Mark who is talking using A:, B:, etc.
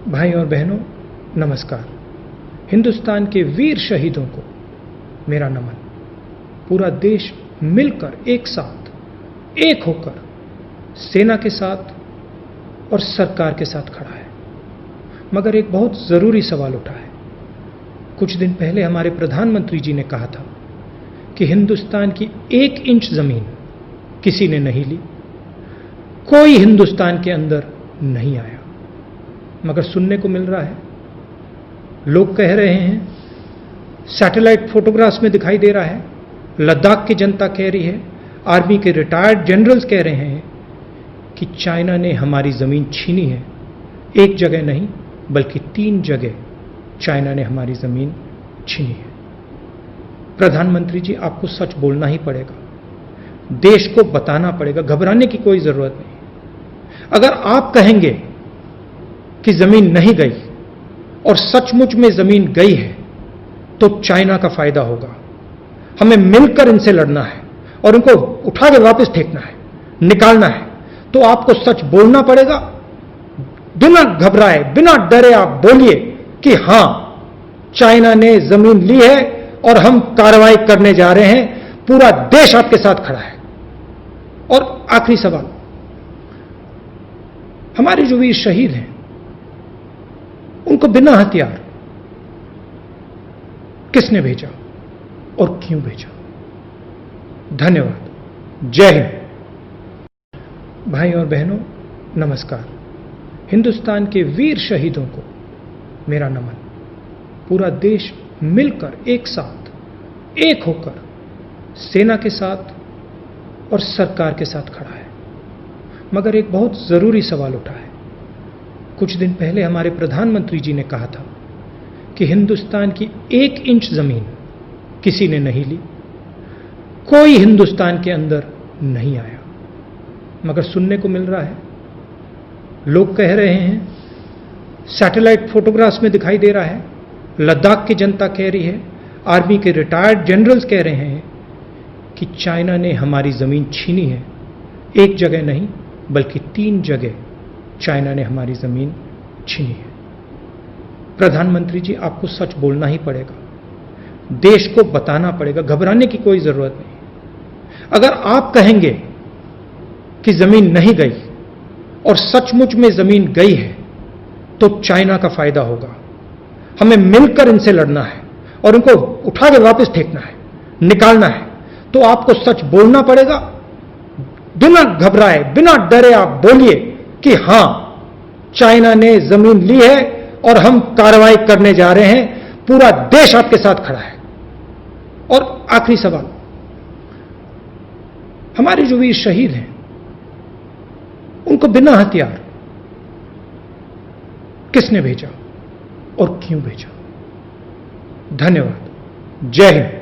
A: भाई और बहनों, नमस्कार। हिंदुस्तान के वीर शहीदों को मेरा नमन। पूरा देश मिलकर एक साथ, एक होकर सेना के साथ और सरकार के साथ खड़ा है। मगर एक बहुत जरूरी सवाल उठा है। कुछ दिन पहले हमारे प्रधानमंत्री जी ने कहा था कि हिंदुस्तान की 1 इंच जमीन किसी ने नहीं ली, कोई हिंदुस्तान के अंदर नहीं आया। मगर सुनने को मिल रहा है, लोग कह रहे हैं, सैटेलाइट फोटोग्राफ्स में दिखाई दे रहा है, लद्दाख की जनता कह रही है, आर्मी के रिटायर्ड जनरल्स कह रहे हैं कि चाइना ने हमारी जमीन छीनी है। एक जगह नहीं बल्कि 3 जगह चाइना ने हमारी जमीन छीनी है। प्रधानमंत्री जी, आपको सच बोलना ही पड़ेगा, देश को बताना पड़ेगा, घबराने की कोई जरूरत नहीं। अगर आप कहेंगे कि जमीन नहीं गई और सचमुच में जमीन गई है तो चाइना का फायदा होगा। हमें मिलकर इनसे लड़ना है और इनको उठा के वापस फेंकना है, निकालना है। तो आपको सच बोलना पड़ेगा, बिना घबराए, बिना डरे आप बोलिए कि हां, चाइना ने जमीन ली है और हम कार्रवाई करने जा रहे हैं। पूरा देश आपके साथ खड़ा है। और आखिरी सवाल, हमारे जो वीर शहीद हैं उनको बिना हथियार किसने भेजा और क्यों भेजा? धन्यवाद। जय हिंद। भाई और बहनों, नमस्कार। हिंदुस्तान के वीर शहीदों को मेरा नमन। पूरा देश मिलकर एक साथ, एक होकर सेना के साथ और सरकार के साथ खड़ा है। मगर एक बहुत जरूरी सवाल उठा है। कुछ दिन पहले हमारे प्रधानमंत्री जी ने कहा था कि हिंदुस्तान की 1 इंच जमीन किसी ने नहीं ली, कोई हिंदुस्तान के अंदर नहीं आया। मगर सुनने को मिल रहा है, लोग कह रहे हैं, सैटेलाइट फोटोग्राफ्स में दिखाई दे रहा है, लद्दाख की जनता कह रही है, आर्मी के रिटायर्ड जनरल्स कह रहे हैं कि चाइना ने हमारी जमीन छीनी है। एक जगह नहीं बल्कि 3 जगह चाइना ने हमारी जमीन छीनी है। प्रधानमंत्री जी, आपको सच बोलना ही पड़ेगा, देश को बताना पड़ेगा, घबराने की कोई जरूरत नहीं। अगर आप कहेंगे कि जमीन नहीं गई और सचमुच में जमीन गई है तो चाइना का फायदा होगा। हमें मिलकर इनसे लड़ना है और इनको उठा के वापस फेंकना है, निकालना है। तो आपको सच बोलना पड़ेगा, बिना घबराए, बिना डरे आप बोलिए कि हां, चाइना ने जमीन ली है और हम कार्रवाई करने जा रहे हैं। पूरा देश आपके साथ खड़ा है। और आखिरी सवाल, हमारे जो वीर शहीद हैं उनको बिना हथियार किसने भेजा और क्यों भेजा? धन्यवाद। जय हिंद।